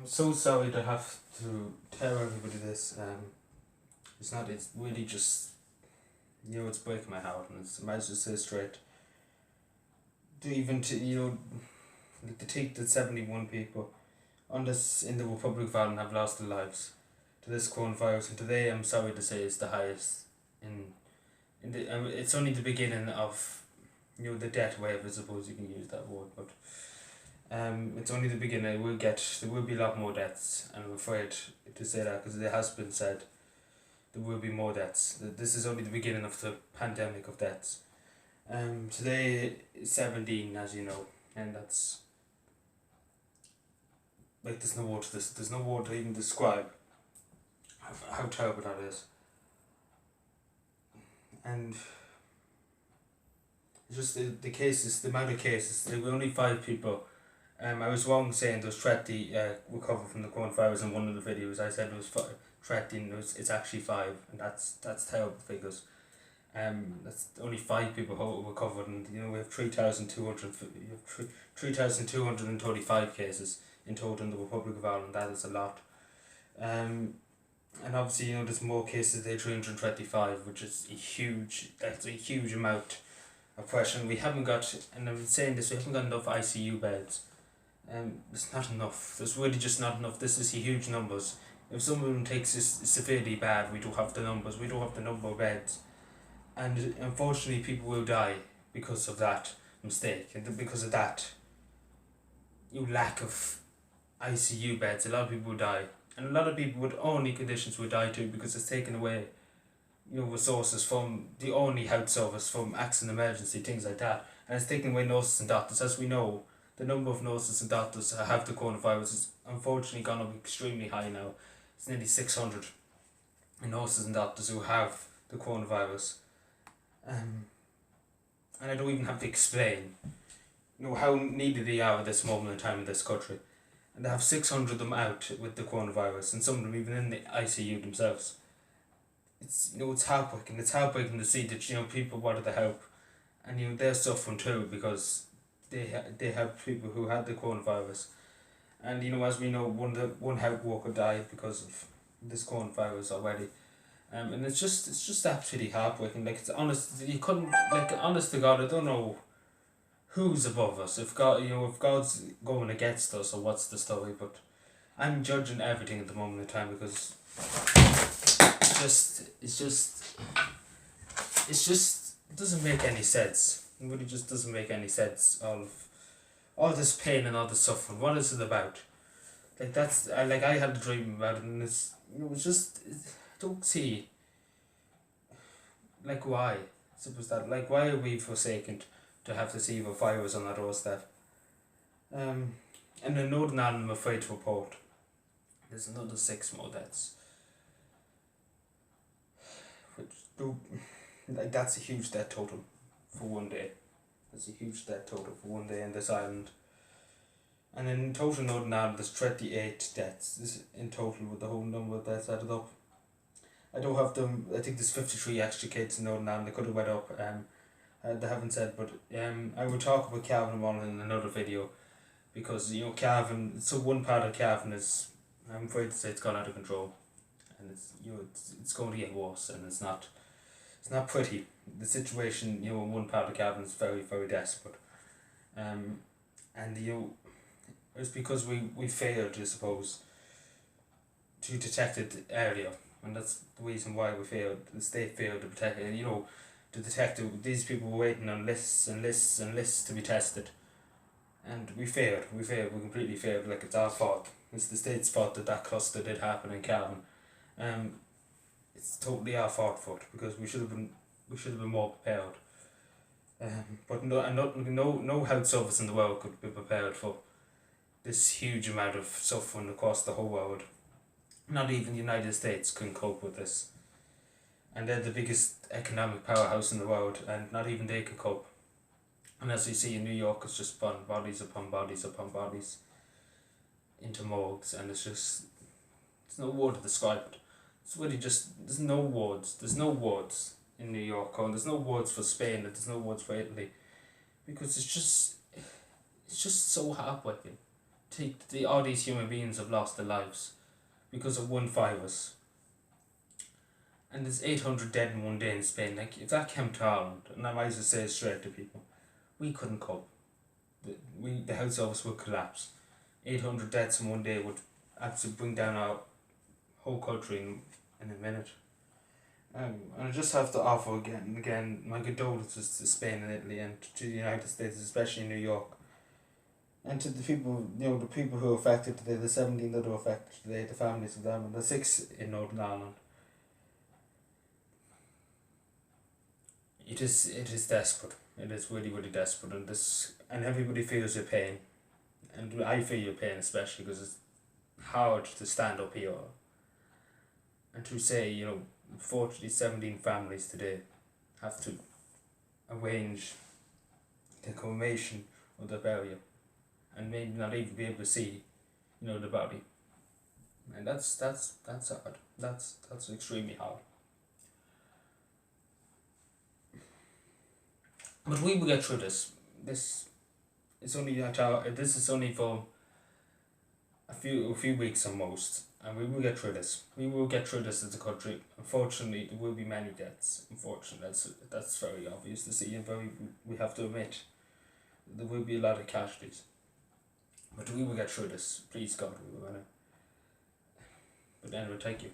so sorry to have to tell everybody this. It's not. It's really just. It's breaking my heart, and it's. I might just say straight. To even to to take that 71 people on this in the Republic of Ireland have lost their lives to this coronavirus, and today I'm sorry to say is the highest in the. It's only the beginning of, the death wave. I suppose you can use that word, but. It's only the beginning. There will be a lot more deaths, and I'm afraid to say that because it has been said there will be more deaths. This is only the beginning of the pandemic of deaths. Today is 17, as you know, and that's like there's no word to this. There's no word to even describe how terrible that is. And it's just the cases, the amount of cases. There were only 5 people. I was wrong saying there was 30 recovered from the coronavirus in one of the videos. I said it was 30 and it's actually 5, and that's terrible figures. That's only 5 people who recovered, and we have 3,235 cases in total in the Republic of Ireland. That is a lot. And obviously there's more cases there, 325, which is that's a huge amount of pressure. And we haven't got, and I'm saying this, we haven't got enough ICU beds. It's not enough. There's really just not enough. This is huge numbers. If someone takes this severely bad, we don't have the numbers. We don't have the number of beds, and unfortunately, people will die because of that mistake, and because of that, lack of ICU beds. A lot of people will die, and a lot of people with only conditions will die too because it's taken away, resources from the only health service, from accident emergency, things like that, and it's taking away nurses and doctors. As we know, the number of nurses and doctors who have the coronavirus is unfortunately gone up extremely high now. It's nearly 600 nurses and doctors who have the coronavirus. And I don't even have to explain, how needed they are at this moment in time in this country. And they have 600 of them out with the coronavirus, and some of them even in the ICU themselves. It's it's heartbreaking. It's heartbreaking to see that people wanted to help, and they're suffering too because they have people who had the coronavirus, and as we know, one health worker died because of this coronavirus already, and it's just absolutely heartbreaking. Like, it's honest, you couldn't, like, honest to God, I don't know who's above us, if God's going against us, or what's the story, but I'm judging everything at the moment in time because it doesn't make any sense. It really just doesn't make any sense. All this pain and all this suffering. What is it about? Like, I had a dream about it, and it's I don't see. Like, why? Suppose that, like, why are we forsaken to have this evil virus on our doorstep? And in Northern Ireland, I'm afraid to report, there's another 6 more deaths. Like, that's a huge death total for one day. That's a huge death total for one day in this island. And in total Northern Ireland, there's 28 deaths. This in total with the whole number of deaths added up. I don't have them. I think there's 53 extra kids in Northern Ireland. They could have went up. They haven't said, but I will talk about Cavan Mullen in another video, because Cavan. So one part of Cavan is, I'm afraid to say, it's gone out of control, and it's going to get worse, and it's not pretty. The situation, in one part of Cavan is very, very desperate. And it's because we failed, I suppose, to detect it earlier, and that's the reason why we failed. The state failed to protect it, to detect it. These people were waiting on lists and lists and lists to be tested, and we failed. We completely failed. Like, it's our fault. It's the state's fault that cluster did happen in Cavan. It's totally our fault for it, because we should have been more prepared. But no health service in the world could be prepared for this huge amount of suffering across the whole world. Not even the United States can cope with this. And they're the biggest economic powerhouse in the world, and not even they can cope. And as we see in New York, it's just bodies upon bodies upon bodies into morgues, and there's no word to describe it. It's really just, there's no words in New York, or there's no words for Spain, and there's no words for Italy, because it's just so heartbreaking. all these human beings have lost their lives because of one virus. And there's 800 dead in one day in Spain. Like, if that came to Ireland, and I might just say it straight to people, we couldn't cope. The health service would collapse. 800 deaths in one day would absolutely bring down our whole country in a minute. And I just have to offer again and again my condolences to Spain and Italy and to the United States, especially New York. And to the people, the people who are affected today, the 17 that are affected today, the families of them, and the 6 in Northern Ireland. It is desperate. It is really, really desperate, and everybody feels your pain, and I feel your pain especially because it's hard to stand up here and to say, unfortunately 17 families today have to arrange the cremation or the burial, and maybe not even be able to see, the body, and that's hard. That's extremely hard. But we will get through this. This is only for a few weeks at most, and we will get through this. We will get through this as a country. Unfortunately, there will be many deaths. Unfortunately, that's very obvious to see, and we have to admit there will be a lot of casualties. But we will get through this. Please God, we will. But anyway, thank you.